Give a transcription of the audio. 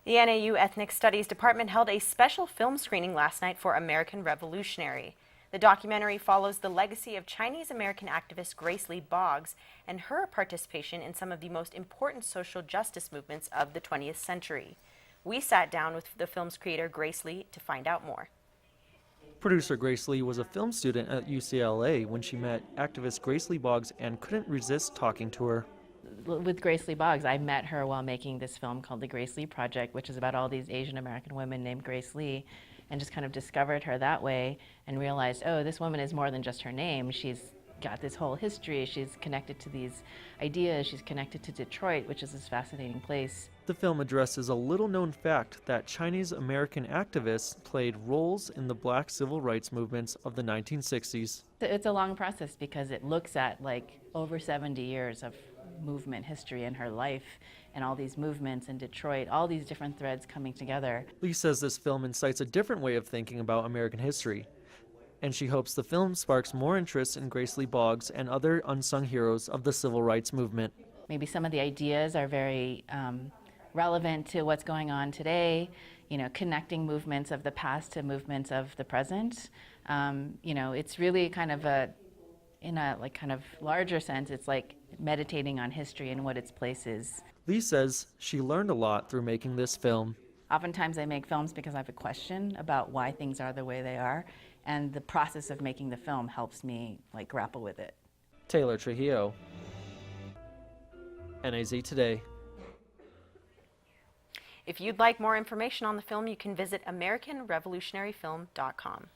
The NAU Ethnic Studies Department held a special film screening last night for American Revolutionary. The documentary follows the legacy of Chinese-American activist Grace Lee Boggs and her participation in some of the most important social justice movements of the 20th century. We sat down with the film's creator, Grace Lee, to find out more. Producer Grace Lee was a film student at UCLA when she met activist Grace Lee Boggs and couldn't resist talking to her. With Grace Lee Boggs, I met her while making this film called The Grace Lee Project, which is about all these Asian American women named Grace Lee, and just kind of discovered her that way and realized, oh, this woman is more than just her name. She's got this whole history. She's connected to these ideas. She's connected to Detroit, which is this fascinating place. The film addresses a little-known fact that Chinese American activists played roles in the black civil rights movements of the 1960s. It's a long process because it looks at like over 70 years of movement history in her life and all these movements in Detroit, all these different threads coming together. Lee says this film incites a different way of thinking about American history, and she hopes the film sparks more interest in Grace Lee Boggs and other unsung heroes of the civil rights movement. Maybe some of the ideas are very relevant to what's going on today, you know, connecting movements of the past to movements of the present. You know, it's really kind of in a like kind of larger sense, it's like meditating on history and what its place is. Lee says she learned a lot through making this film. Oftentimes I make films because I have a question about why things are the way they are, and the process of making the film helps me like grapple with it. Taylor Trujillo, NAZ Today. If you'd like more information on the film, you can visit AmericanRevolutionaryFilm.com.